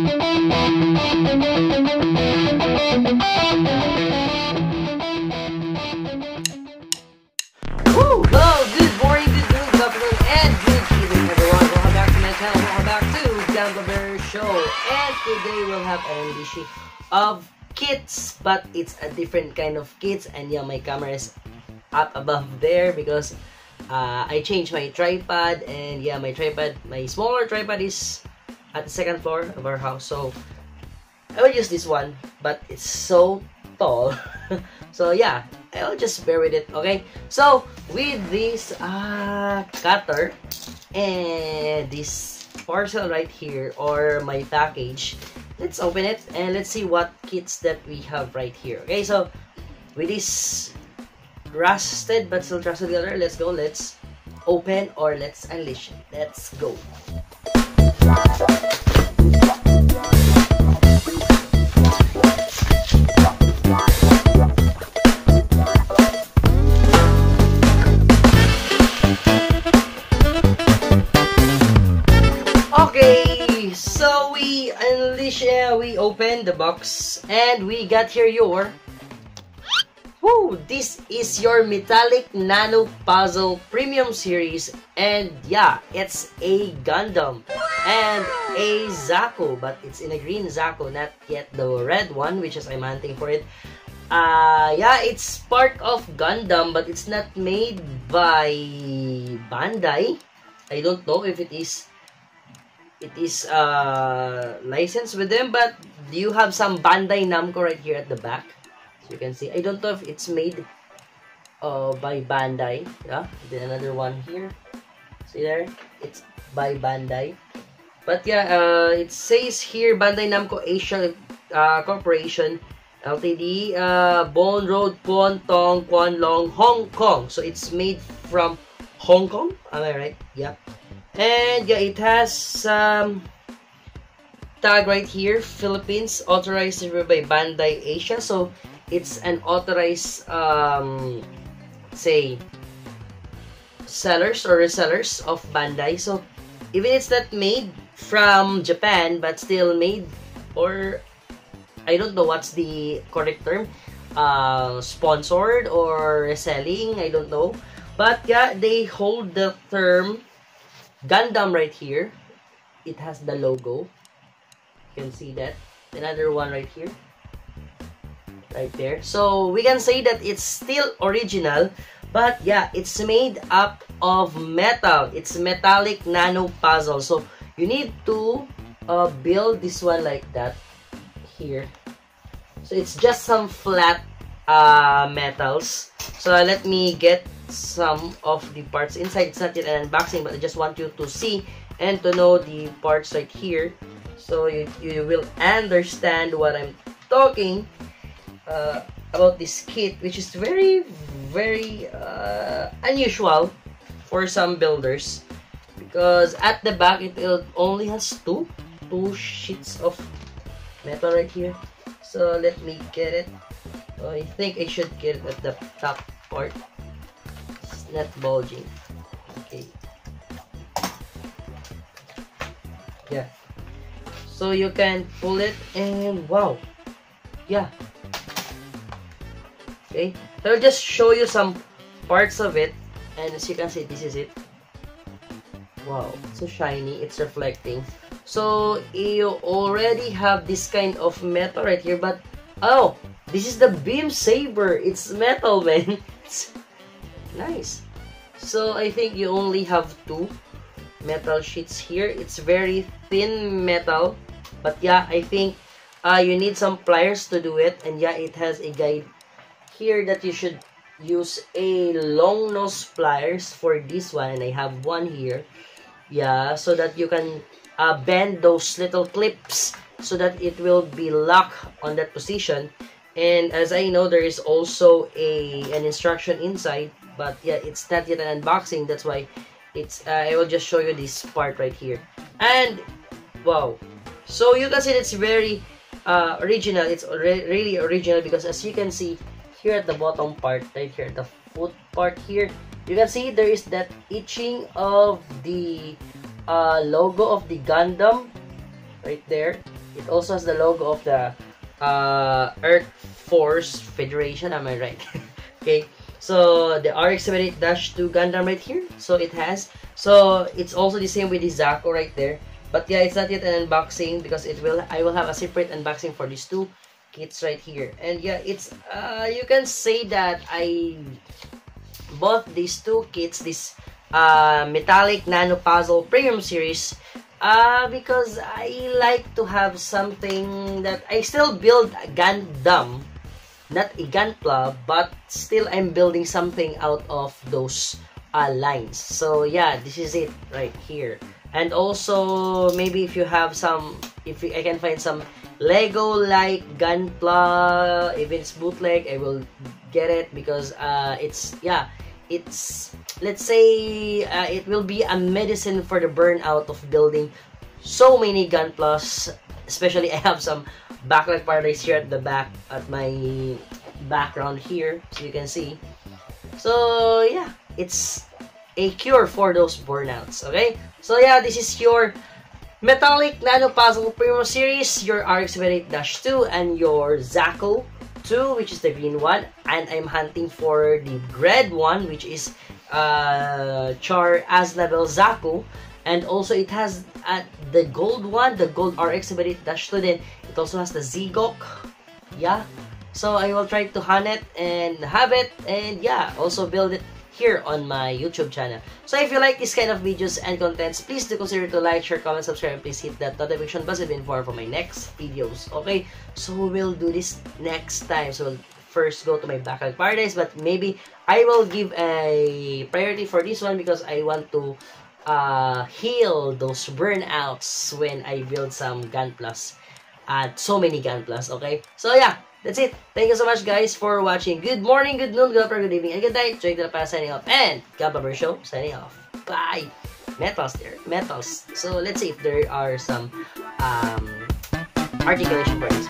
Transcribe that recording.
Woo! Hello, good morning, good noon, good afternoon, and good evening, everyone. Welcome back to my channel. Welcome back to Gamble Bear Show. And today we'll have an unleashing of kits, but it's a different kind of kits. And yeah, my camera is up above there because I changed my tripod. And yeah, my smaller tripod is at the second floor of our house. So I will use this one, but it's so tall. So yeah, I'll just bear with it, okay? So with this cutter and this parcel right here, or my package, let's open it and let's see what kits that we have right here. Okay, so with this rusted but still trusted color, let's go. Let's open or let's unleash it. Let's go. Okay, so we unleash, we open the box and we got here your, this is your Metallic Nano Puzzle Premium Series, and yeah, it's a Gundam and a Zaku, but it's in a green Zaku, not yet the red one, which is I'm hunting for it. Yeah, it's part of Gundam, but it's not made by Bandai. I don't know if it is licensed with them, but you have some Bandai Namco right here at the back, so you can see. I don't know if it's made by Bandai. Yeah, then another one here, see there, it's by Bandai, but yeah, it says here Bandai Namco Asia Corporation Ltd, Bone Road, Kwon Tong, Kwan Long, Hong Kong. So it's made from Hong Kong, am I right? Yeah. And yeah, it has some tag right here, Philippines, authorized by Bandai Asia. So it's an authorized, say, sellers or resellers of Bandai. So even it's not made from Japan, but still made, or I don't know what's the correct term, sponsored or reselling, I don't know. But yeah, they hold the term Gundam right here. It has the logo. You can see that. Another one right here. Right there. So we can say that it's still original. But yeah, it's made up of metal. It's metallic nano puzzle. So you need to build this one like that here. So it's just some flat metals. So let me get some of the parts inside. It's not yet an unboxing, but I just want you to see and to know the parts right here, so you will understand what I'm talking about this kit, which is very unusual for some builders, because at the back it only has two sheets of metal right here. So let me get it. I think I should get it at the top part. Not bulging. Okay. Yeah. So you can pull it and wow. Yeah. Okay. So I'll just show you some parts of it, and as you can see, this is it. Wow, it's so shiny, it's reflecting. So you already have this kind of metal right here, but oh, this is the beam saber. It's metal, man. It's nice. So I think you only have two metal sheets here. It's very thin metal, but yeah, I think you need some pliers to do it. And yeah, it has a guide here that you should use a long nose pliers for this one, and I have one here. Yeah, so that you can bend those little clips so that it will be locked on that position. And as I know, there is also an instruction inside, but yeah, it's not yet an unboxing. That's why it's I will just show you this part right here. And wow, so you can see it's very original. It's really original, because as you can see here at the bottom part, right here, the foot part here, you can see there is that etching of the logo of the Gundam right there. It also has the logo of the Earth Force Federation. Am I right? Okay. So the RX-78-2 Gundam right here. So it has. So it's also the same with the Zaku right there. But yeah, it's not yet an unboxing because I will have a separate unboxing for these two kits right here. And yeah, it's you can say that I bought these two kits, this metallic nano puzzle premium series, because I like to have something that I still build a Gundam, not a Gunpla, but still I'm building something out of those lines. So yeah, this is it right here. And also maybe if you have some, I can find some Lego like Gunpla, if it's bootleg, I will get it because it's let's say it will be a medicine for the burnout of building so many Gunplas. Especially I have some Backlight Paradise here at the back, at my background here, so you can see. So yeah, it's a cure for those burnouts. Okay, so yeah, this is your Metallic Nano Puzzle Primo Series, your RX-78-2, and your Zaku 2, which is the green one, and I'm hunting for the red one, which is Char Aznable Zaku. And also it has the gold one, the gold RX-78-2, then it also has the Zigok. Yeah, so I will try to hunt it and have it, and yeah, also build it here on my YouTube channel. So if you like this kind of videos and contents, please do consider to like, share, comment, subscribe, and please hit that notification bell to be informed for my next videos. Okay, so we will do this next time. So we'll first go to my Backlight Paradise, but maybe I will give a priority for this one because I want to heal those burnouts when I build some Gunplas. So many Gunplas, okay? So yeah, that's it. Thank you so much guys for watching. Good morning, good noon, good afternoon, good evening, and good night. Jake Dela signing off, and Gabber Show signing off. Bye! Metals there. Metals. So let's see if there are some articulation for this.